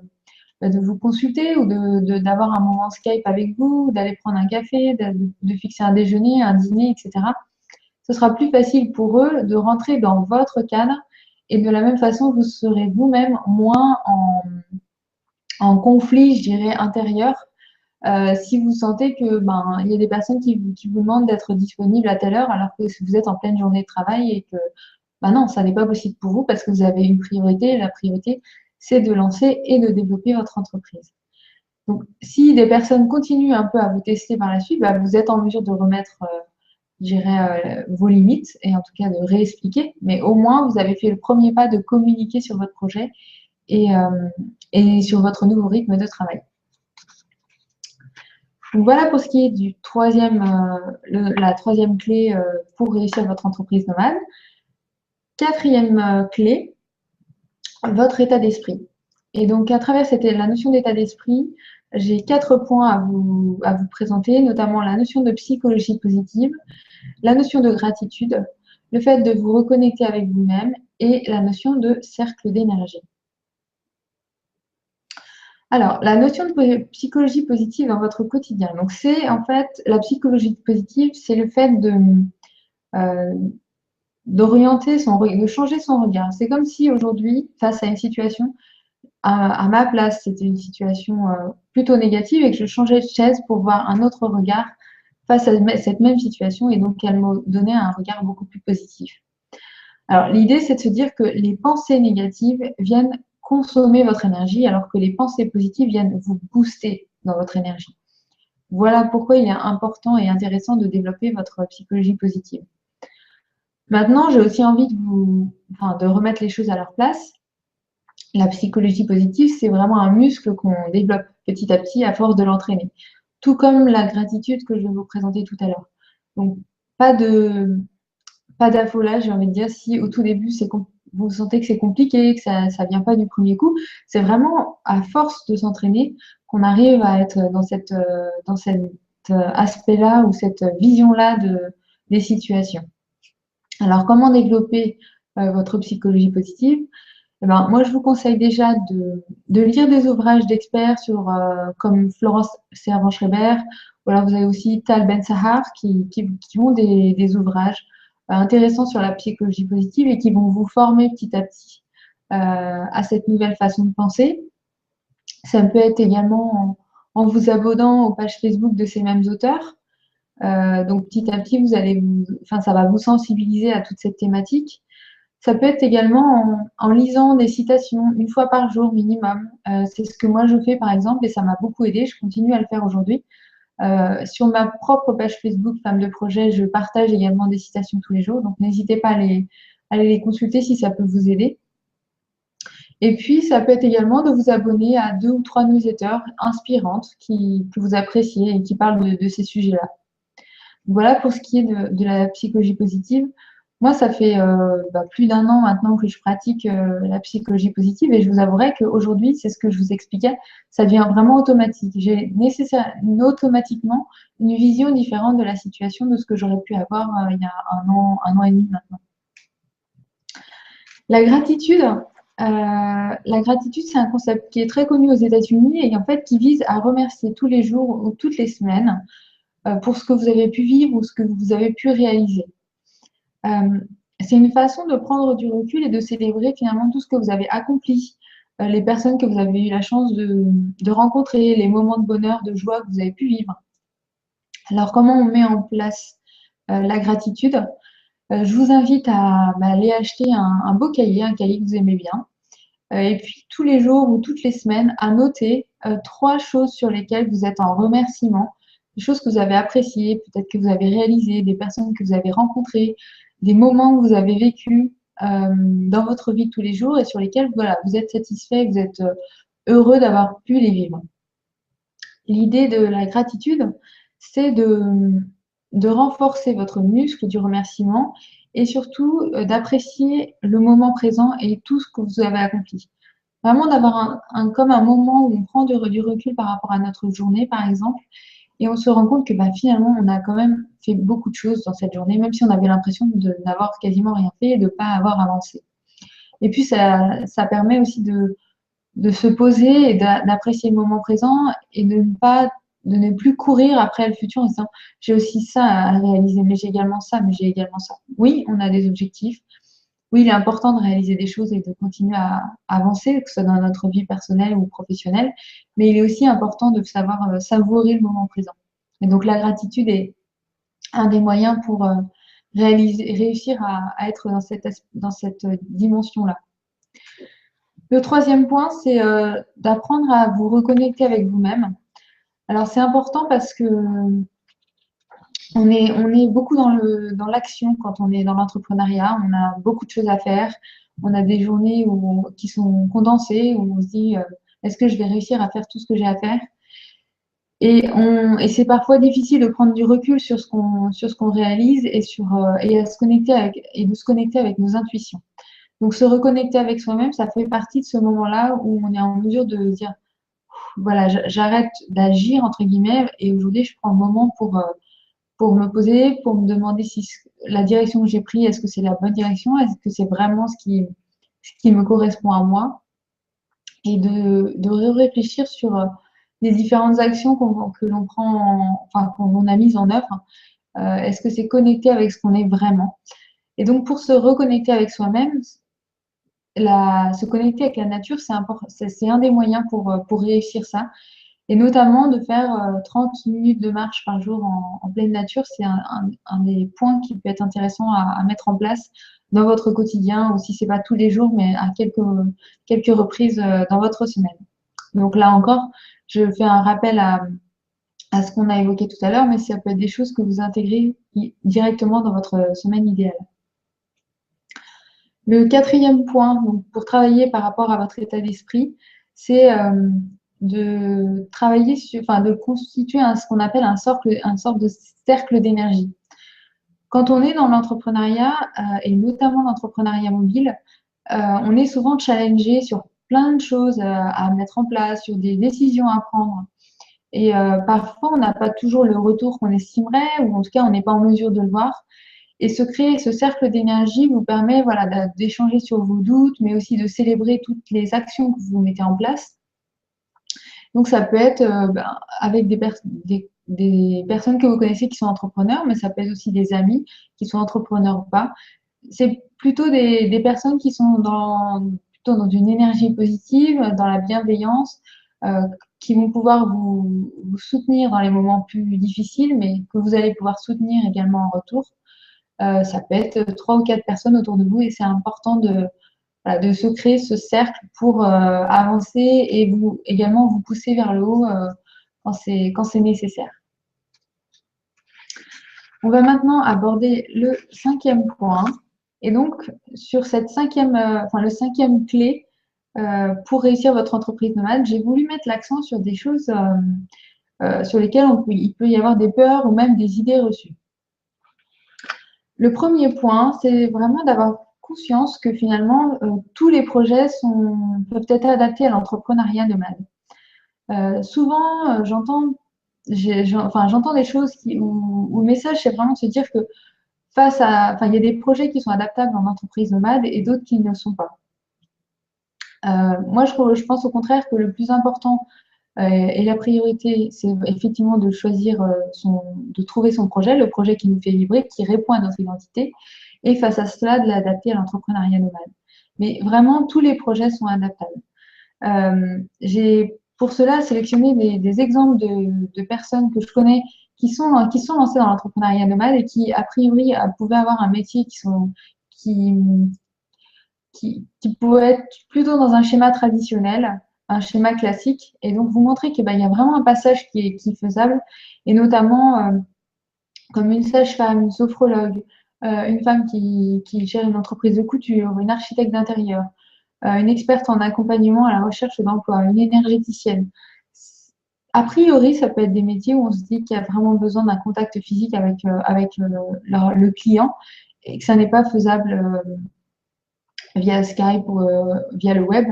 vous consulter ou d'avoir un moment Skype avec vous, d'aller prendre un café, de fixer un déjeuner, un dîner, etc. Ce sera plus facile pour eux de rentrer dans votre cadre et de la même façon, vous serez vous-même moins en conflit, je dirais, intérieur. Si vous sentez que il y a des personnes qui vous demandent d'être disponible à telle heure alors que vous êtes en pleine journée de travail et que non, ça n'est pas possible pour vous parce que vous avez une priorité. La priorité, c'est de lancer et de développer votre entreprise. Donc, si des personnes continuent un peu à vous tester par la suite, vous êtes en mesure de remettre je dirais, vos limites et en tout cas de réexpliquer. Mais au moins, vous avez fait le premier pas de communiquer sur votre projet et sur votre nouveau rythme de travail. Donc voilà pour ce qui est du la troisième clé pour réussir votre entreprise nomade. Quatrième clé, votre état d'esprit. Et donc, à travers la notion d'état d'esprit, j'ai 4 points à vous présenter, notamment la notion de psychologie positive, la notion de gratitude, le fait de vous reconnecter avec vous-même et la notion de cercle d'énergie. Alors, la notion de psychologie positive dans votre quotidien. Donc, c'est en fait, la psychologie positive, c'est le fait de changer son regard. C'est comme si aujourd'hui, face à une situation, à ma place, c'était une situation plutôt négative et que je changeais de chaise pour voir un autre regard face à cette même situation et donc elle me donnait un regard beaucoup plus positif. Alors, l'idée, c'est de se dire que les pensées négatives viennent consommer votre énergie alors que les pensées positives viennent vous booster dans votre énergie. Voilà pourquoi il est important et intéressant de développer votre psychologie positive. Maintenant, j'ai aussi envie de remettre les choses à leur place. La psychologie positive, c'est vraiment un muscle qu'on développe petit à petit à force de l'entraîner. Tout comme la gratitude que je vais vous présenter tout à l'heure. Donc, pas d'affolage, j'ai envie de dire, si au tout début, vous sentez que c'est compliqué, que ça ne vient pas du premier coup. C'est vraiment à force de s'entraîner qu'on arrive à être dans cet aspect-là ou cette vision-là des situations. Alors, comment développer votre psychologie positive? Moi, je vous conseille déjà de lire des ouvrages d'experts comme Florence Servan-Schreiber, ou alors vous avez aussi Tal Ben-Sahar qui ont des ouvrages intéressants sur la psychologie positive et qui vont vous former petit à petit à cette nouvelle façon de penser. Ça peut être également en vous abonnant aux pages Facebook de ces mêmes auteurs. Donc petit à petit, ça va vous sensibiliser à toute cette thématique. Ça peut être également en lisant des citations une fois par jour minimum. C'est ce que moi je fais par exemple et ça m'a beaucoup aidé. Je continue à le faire aujourd'hui. Sur ma propre page Facebook Femmes de Projet, je partage également des citations tous les jours. Donc n'hésitez pas à aller les consulter si ça peut vous aider. Et puis, ça peut être également de vous abonner à 2 ou 3 newsletters inspirantes que vous appréciez et qui parlent de ces sujets-là. Voilà pour ce qui est de la psychologie positive. Moi, ça fait plus d'un an maintenant que je pratique la psychologie positive et je vous avouerai qu'aujourd'hui, c'est ce que je vous expliquais, ça devient vraiment automatique. J'ai automatiquement une vision différente de la situation de ce que j'aurais pu avoir il y a un an et demi maintenant. La gratitude, c'est un concept qui est très connu aux États-Unis et en fait qui vise à remercier tous les jours ou toutes les semaines pour ce que vous avez pu vivre ou ce que vous avez pu réaliser. C'est une façon de prendre du recul et de célébrer finalement tout ce que vous avez accompli, les personnes que vous avez eu la chance de rencontrer, les moments de bonheur, de joie que vous avez pu vivre. Alors, comment on met en place la gratitude? Je vous invite à aller acheter un beau cahier, un cahier que vous aimez bien, et puis tous les jours ou toutes les semaines, à noter 3 choses sur lesquelles vous êtes en remerciement, des choses que vous avez appréciées, peut-être que vous avez réalisées, des personnes que vous avez rencontrées, des moments que vous avez vécus dans votre vie de tous les jours et sur lesquels voilà, vous êtes satisfait, vous êtes heureux d'avoir pu les vivre. L'idée de la gratitude, c'est de renforcer votre muscle du remerciement et surtout d'apprécier le moment présent et tout ce que vous avez accompli. Vraiment d'avoir comme un moment où on prend du recul par rapport à notre journée, par exemple, et on se rend compte que finalement, on a quand même fait beaucoup de choses dans cette journée, même si on avait l'impression de n'avoir quasiment rien fait et de ne pas avoir avancé. Et puis, ça permet aussi de se poser et d'apprécier le moment présent et de ne plus courir après le futur en disant j'ai aussi ça à réaliser, mais j'ai également ça, mais j'ai également ça. Oui, on a des objectifs. Oui, il est important de réaliser des choses et de continuer à avancer, que ce soit dans notre vie personnelle ou professionnelle, mais il est aussi important de savoir savourer le moment présent. Et donc la gratitude est un des moyens pour réussir à être dans cette dimension-là. Le troisième point, c'est d'apprendre à vous reconnecter avec vous-même. Alors c'est important parce que on est beaucoup dans l'action quand on est dans l'entrepreneuriat. On a beaucoup de choses à faire. On a des journées qui sont condensées où on se dit est-ce que je vais réussir à faire tout ce que j'ai à faire? Et c'est parfois difficile de prendre du recul sur ce qu'on réalise et de se connecter avec nos intuitions. Donc se reconnecter avec soi-même, ça fait partie de ce moment-là où on est en mesure de dire voilà, j'arrête d'agir entre guillemets et aujourd'hui je prends le moment pour me poser, pour me demander si la direction que j'ai prise, est-ce que c'est la bonne direction, est-ce que c'est vraiment ce qui me correspond à moi, et de réfléchir sur les différentes actions que l'on prend, enfin qu'on a mises en œuvre. Est-ce que c'est connecté avec ce qu'on est vraiment? Et donc pour se reconnecter avec soi-même, se connecter avec la nature, c'est un des moyens pour réussir ça. Et notamment de faire 30 minutes de marche par jour en pleine nature, c'est un des points qui peut être intéressant à mettre en place dans votre quotidien, ou si ce n'est pas tous les jours, mais à quelques reprises dans votre semaine. Donc là encore, je fais un rappel à ce qu'on a évoqué tout à l'heure, mais ça peut être des choses que vous intégrez directement dans votre semaine idéale. Le quatrième point, donc, pour travailler par rapport à votre état d'esprit, c'est de travailler de constituer ce qu'on appelle une sorte de cercle d'énergie. Quand on est dans l'entrepreneuriat, et notamment l'entrepreneuriat mobile, on est souvent challengé sur plein de choses à mettre en place, sur des décisions à prendre. Et parfois, on n'a pas toujours le retour qu'on estimerait, ou en tout cas, on n'est pas en mesure de le voir. Et se créer ce cercle d'énergie vous permet d'échanger sur vos doutes, mais aussi de célébrer toutes les actions que vous mettez en place. Donc, ça peut être avec des personnes que vous connaissez qui sont entrepreneurs, mais ça peut être aussi des amis qui sont entrepreneurs ou pas. C'est plutôt des personnes qui sont plutôt dans une énergie positive, dans la bienveillance, qui vont pouvoir vous soutenir dans les moments plus difficiles, mais que vous allez pouvoir soutenir également en retour. Ça peut être 3 ou 4 personnes autour de vous et c'est important voilà, de se créer ce cercle pour avancer et également vous pousser vers le haut quand c'est nécessaire. On va maintenant aborder le 5e point. Et donc, sur cette le 5e clé pour réussir votre entreprise nomade, j'ai voulu mettre l'accent sur des choses sur lesquelles il peut y avoir des peurs ou même des idées reçues. Le premier point, c'est vraiment d'avoir conscience que finalement, tous les projets peuvent être adaptés à l'entrepreneuriat nomade. Souvent, j'entends des choses où le message, c'est vraiment de se dire que il y a des projets qui sont adaptables en entreprise nomade et d'autres qui ne le sont pas. Moi, je pense au contraire que le plus important et la priorité, c'est effectivement de choisir de trouver son projet, le projet qui nous fait vibrer, qui répond à notre identité, et face à cela, de l'adapter à l'entrepreneuriat nomade. Mais vraiment, tous les projets sont adaptables. J'ai pour cela sélectionné des exemples de personnes que je connais qui sont lancées dans l'entrepreneuriat nomade et qui, a priori, pouvaient avoir un métier qui, qui pourrait être plutôt dans un schéma traditionnel, un schéma classique, et donc vous montrer qu'il y a vraiment un passage qui est faisable, et notamment comme une sage-femme, une sophrologue, une femme qui gère une entreprise de couture, une architecte d'intérieur, une experte en accompagnement à la recherche d'emploi, une énergéticienne. A priori, ça peut être des métiers où on se dit qu'il y a vraiment besoin d'un contact physique avec le client et que ça n'est pas faisable via Skype ou via le web.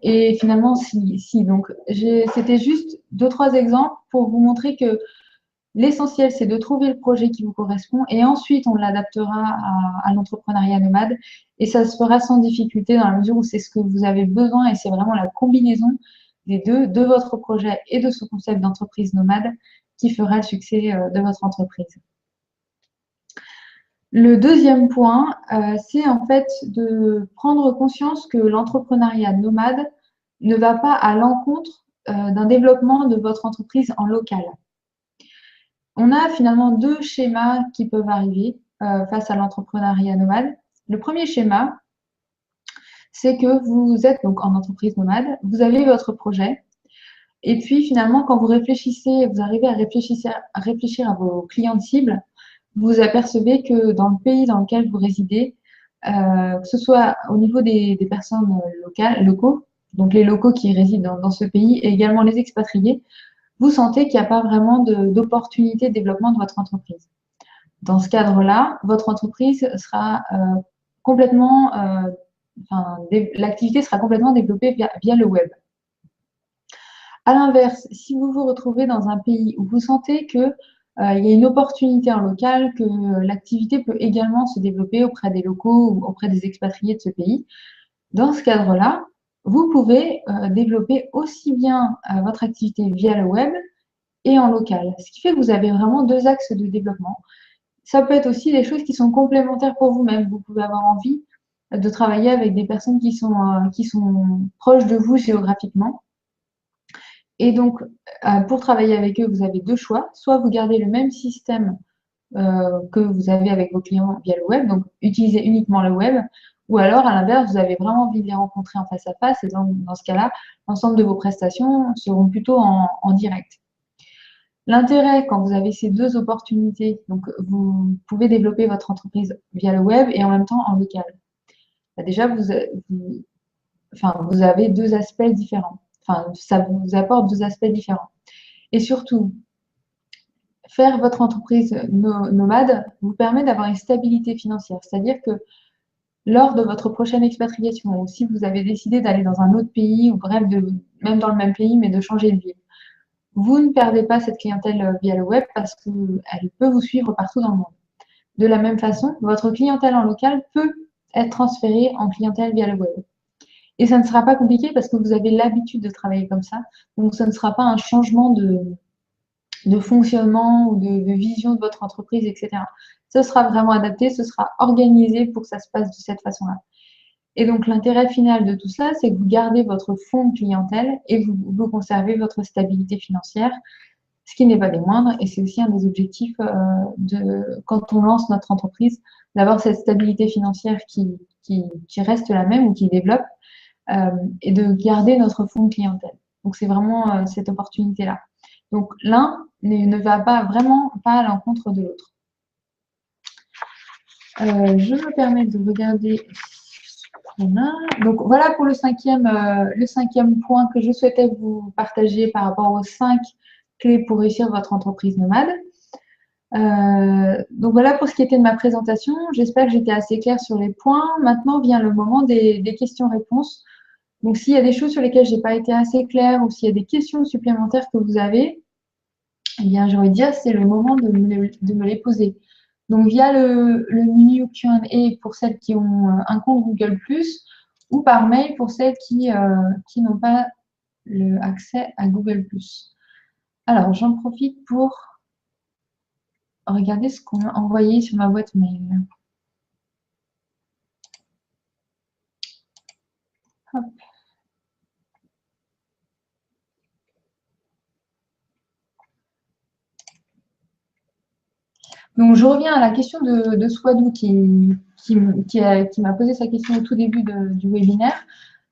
Et finalement, si. Donc, c'était juste 2-3 exemples pour vous montrer que l'essentiel, c'est de trouver le projet qui vous correspond et ensuite, on l'adaptera à l'entrepreneuriat nomade et ça se fera sans difficulté dans la mesure où c'est ce que vous avez besoin et c'est vraiment la combinaison des deux, de votre projet et de ce concept d'entreprise nomade qui fera le succès de votre entreprise. Le deuxième point, c'est en fait de prendre conscience que l'entrepreneuriat nomade ne va pas à l'encontre d'un développement de votre entreprise en local. On a finalement 2 schémas qui peuvent arriver face à l'entrepreneuriat nomade. Le premier schéma, c'est que vous êtes donc en entreprise nomade, vous avez votre projet, et puis finalement, quand vous arrivez à réfléchir à vos clients cibles, vous apercevez que dans le pays dans lequel vous résidez, que ce soit au niveau des personnes locaux, donc les locaux qui résident dans ce pays, et également les expatriés, vous sentez qu'il n'y a pas vraiment d'opportunité de développement de votre entreprise. Dans ce cadre-là, votre entreprise sera complètement, l'activité sera complètement développée via le web. À l'inverse, si vous vous retrouvez dans un pays où vous sentez qu'il y a une opportunité en local, que l'activité peut également se développer auprès des locaux ou auprès des expatriés de ce pays, dans ce cadre-là, vous pouvez développer aussi bien votre activité via le web et en local. Ce qui fait que vous avez vraiment 2 axes de développement. Ça peut être aussi des choses qui sont complémentaires pour vous-même. Vous pouvez avoir envie de travailler avec des personnes qui sont proches de vous géographiquement. Et donc, pour travailler avec eux, vous avez 2 choix. Soit vous gardez le même système que vous avez avec vos clients via le web, donc utilisez uniquement le web, ou alors à l'inverse, vous avez vraiment envie de les rencontrer en face à face, et dans ce cas-là, l'ensemble de vos prestations seront plutôt en direct. L'intérêt, quand vous avez ces 2 opportunités, donc vous pouvez développer votre entreprise via le web et en même temps en local. Déjà, vous avez 2 aspects différents. Ça vous apporte 2 aspects différents. Et surtout, faire votre entreprise nomade vous permet d'avoir une stabilité financière. C'est-à-dire que lors de votre prochaine expatriation, ou si vous avez décidé d'aller dans un autre pays, ou bref, même dans le même pays, mais de changer de ville, vous ne perdez pas cette clientèle via le web parce qu'elle peut vous suivre partout dans le monde. De la même façon, votre clientèle en local peut être transférée en clientèle via le web. Et ça ne sera pas compliqué parce que vous avez l'habitude de travailler comme ça. Donc, ça ne sera pas un changement de fonctionnement ou de vision de votre entreprise, etc. Ce sera vraiment adapté, ce sera organisé pour que ça se passe de cette façon-là. Et donc, l'intérêt final de tout cela, c'est que vous gardez votre fonds de clientèle et vous conservez votre stabilité financière ce qui n'est pas des moindres, et c'est aussi un des objectifs quand on lance notre entreprise, d'avoir cette stabilité financière qui reste la même ou qui développe, et de garder notre fonds de clientèle. Donc, c'est vraiment cette opportunité-là. Donc, l'un ne va pas vraiment pas à l'encontre de l'autre. Je me permets de regarder ce qu'on a. Donc, voilà pour le cinquième point que je souhaitais vous partager par rapport aux 5 clés pour réussir votre entreprise nomade. Donc voilà pour ce qui était de ma présentation. J'espère que j'étais assez claire sur les points. Maintenant vient le moment des questions-réponses. Donc s'il y a des choses sur lesquelles je n'ai pas été assez claire ou s'il y a des questions supplémentaires que vous avez, eh bien j'ai envie de dire c'est le moment de me les poser. Donc via le menu Q&A pour celles qui ont un compte Google+, ou par mail pour celles qui n'ont pas accès à Google+. Alors j'en profite pour regardez ce qu'on m'a envoyé sur ma boîte mail. Hop. Donc, je reviens à la question de Swadou qui m'a posé sa question au tout début du webinaire.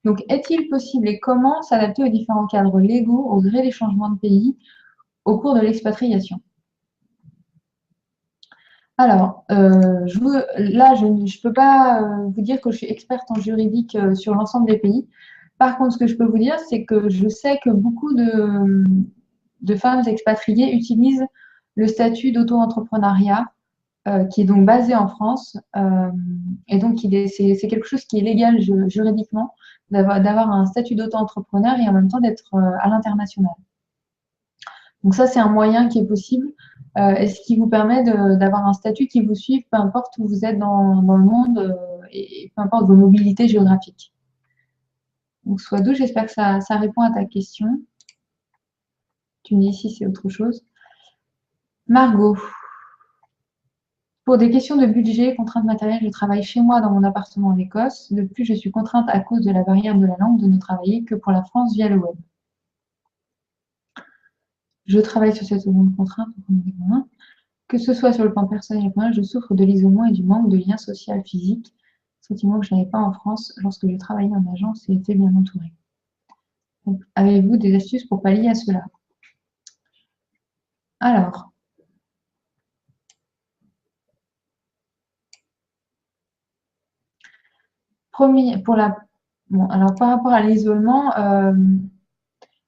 Donc, est-il possible et comment s'adapter aux différents cadres légaux au gré des changements de pays au cours de l'expatriation? Alors, là, je ne peux pas vous dire que je suis experte en juridique sur l'ensemble des pays. Par contre, ce que je peux vous dire, c'est que je sais que beaucoup de femmes expatriées utilisent le statut d'auto-entrepreneuriat qui est donc basé en France. Et donc, c'est quelque chose qui est légal juridiquement, d'avoir un statut d'auto-entrepreneur et en même temps d'être à l'international. Donc ça, c'est un moyen qui est possible et ce qui vous permet d'avoir un statut qui vous suive, peu importe où vous êtes dans le monde et peu importe vos mobilités géographiques. Donc, Swadou, j'espère que ça répond à ta question. Tu me dis si c'est autre chose. Margot. Pour des questions de budget, contraintes matérielles, je travaille chez moi dans mon appartement en Écosse. De plus, je suis contrainte à cause de la barrière de la langue de ne travailler que pour la France via le web. Je travaille sur cette seconde contrainte. Que ce soit sur le plan personnel et professionnel, je souffre de l'isolement et du manque de lien social physique, sentiment que je n'avais pas en France lorsque je travaillais en agence et étais bien entourée. Avez-vous des astuces pour pallier à cela? Alors, alors par rapport à l'isolement,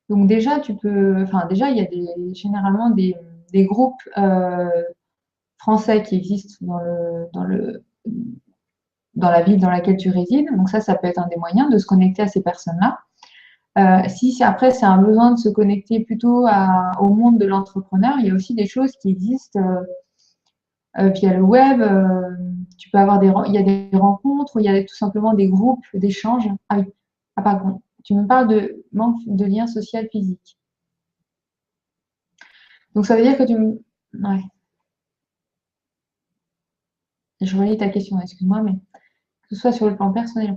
donc déjà déjà il y a généralement des groupes français qui existent dans la ville dans laquelle tu résides. Donc ça peut être un des moyens de se connecter à ces personnes-là. Si après c'est un besoin de se connecter plutôt au monde de l'entrepreneur, il y a aussi des choses qui existent via le web. Tu peux avoir il y a des rencontres, ou il y a tout simplement des groupes d'échange. Ah oui, par contre, tu me parles de manque de lien social physique. Donc ça veut dire que Ouais. Je relis ta question, excuse-moi, mais que ce soit sur le plan personnel.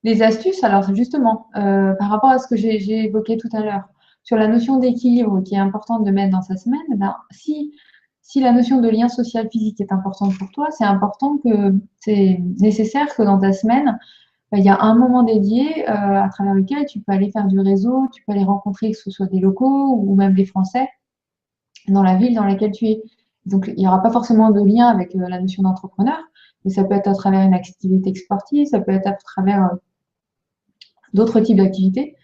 Les astuces, alors justement, par rapport à ce que j'ai évoqué tout à l'heure, sur la notion d'équilibre qui est importante de mettre dans sa semaine, ben, si la notion de lien social physique est importante pour toi, c'est important que c'est nécessaire que dans ta semaine, ben, il y a un moment dédié à travers lequel tu peux aller faire du réseau, tu peux aller rencontrer que ce soit des locaux ou même des Français dans la ville dans laquelle tu es. Donc, il n'y aura pas forcément de lien avec la notion d'entrepreneur, mais ça peut être à travers une activité sportive, ça peut être à travers d'autres types d'activités.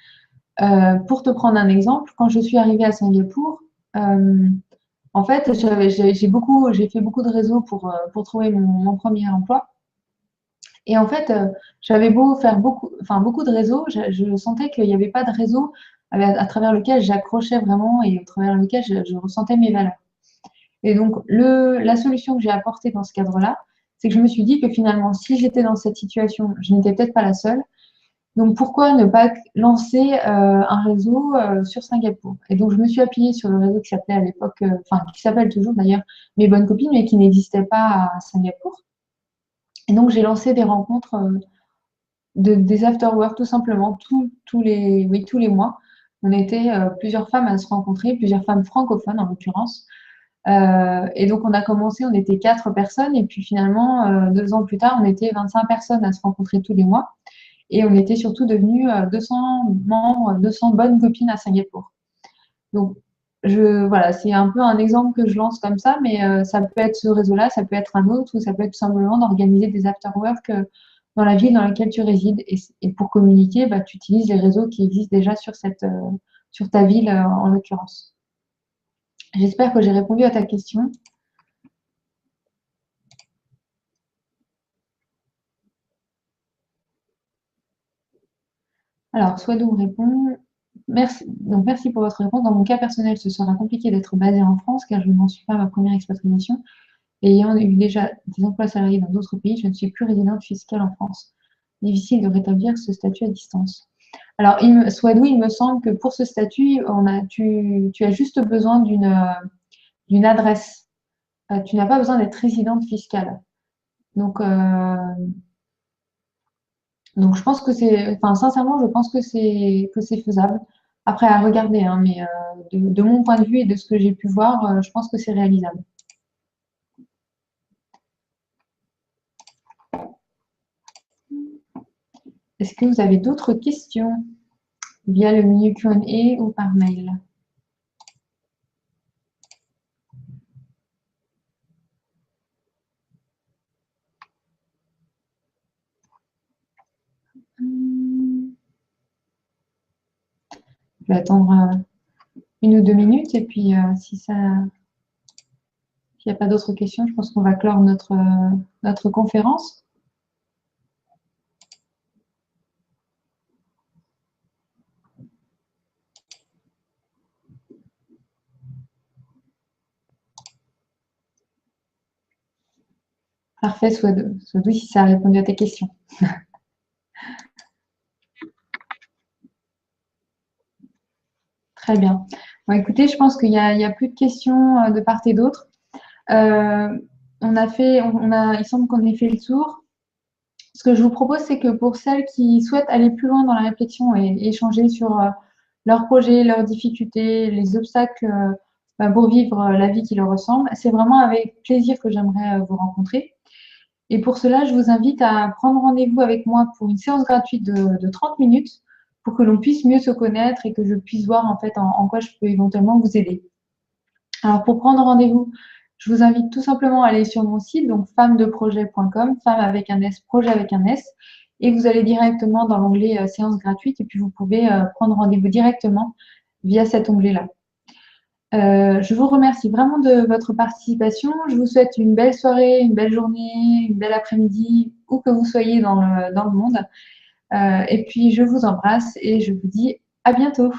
Pour te prendre un exemple, quand je suis arrivée à Singapour, en fait, j'ai fait beaucoup de réseaux pour trouver mon premier emploi. Et en fait, j'avais beau faire beaucoup de réseaux, je sentais qu'il n'y avait pas de réseau à travers lequel j'accrochais vraiment et à travers lequel je ressentais mes valeurs. Et donc, la solution que j'ai apportée dans ce cadre-là, c'est que je me suis dit que finalement, si j'étais dans cette situation, je n'étais peut-être pas la seule. Donc, pourquoi ne pas lancer un réseau sur Singapour? Et donc, je me suis appuyée sur le réseau qui s'appelait à l'époque, qui s'appelle toujours d'ailleurs Mes Bonnes Copines, mais qui n'existait pas à Singapour. Et donc, j'ai lancé des rencontres des after-work tout simplement, tous les mois. On était plusieurs femmes à se rencontrer, plusieurs femmes francophones en l'occurrence. Et donc on a commencé, on était 4 personnes et puis finalement, 2 ans plus tard, on était 25 personnes à se rencontrer tous les mois et on était surtout devenus 200 membres, 200 bonnes copines à Singapour. Donc voilà, c'est un peu un exemple que je lance comme ça, mais ça peut être ce réseau-là, ça peut être un autre ou ça peut être tout simplement d'organiser des after-work dans la ville dans laquelle tu résides. Et pour communiquer, bah, tu utilises les réseaux qui existent déjà sur ta ville en l'occurrence. J'espère que j'ai répondu à ta question. Alors, Swadou me répond. Merci pour votre réponse. Dans mon cas personnel, ce sera compliqué d'être basé en France car je n'en suis pas à ma première expatriation. Ayant eu déjà des emplois salariés dans d'autres pays, je ne suis plus résidente fiscale en France. Difficile de rétablir ce statut à distance. Alors, Swadou, il me semble que pour ce statut, tu as juste besoin d'une adresse. Tu n'as pas besoin d'être résidente fiscale. Donc, je pense que enfin, sincèrement, je pense que c'est faisable. Après, à regarder, hein, mais de mon point de vue et de ce que j'ai pu voir, je pense que c'est réalisable. Est-ce que vous avez d'autres questions via le menu Q&A ou par mail? Je vais attendre 1 ou 2 minutes et puis s'il n'y a pas d'autres questions, je pense qu'on va clore notre conférence. Parfait, Swadou, si ça a répondu à tes questions. Très bien. Bon, écoutez, je pense qu'il n'y a plus de questions de part et d'autre. Il semble qu'on ait fait le tour. Ce que je vous propose, c'est que pour celles qui souhaitent aller plus loin dans la réflexion et échanger sur leurs projets, leurs difficultés, les obstacles pour vivre la vie qui leur ressemble, c'est vraiment avec plaisir que j'aimerais vous rencontrer. Et pour cela, je vous invite à prendre rendez-vous avec moi pour une séance gratuite de 30 minutes pour que l'on puisse mieux se connaître et que je puisse voir en fait en quoi je peux éventuellement vous aider. Alors pour prendre rendez-vous, je vous invite tout simplement à aller sur mon site, donc femmedeprojet.com, femme avec un S, projet avec un S, et vous allez directement dans l'onglet séance gratuite et puis vous pouvez prendre rendez-vous directement via cet onglet-là. Je vous remercie vraiment de votre participation. Je vous souhaite une belle soirée, une belle journée, une belle après-midi, où que vous soyez dans le monde. Et puis, je vous embrasse et je vous dis à bientôt.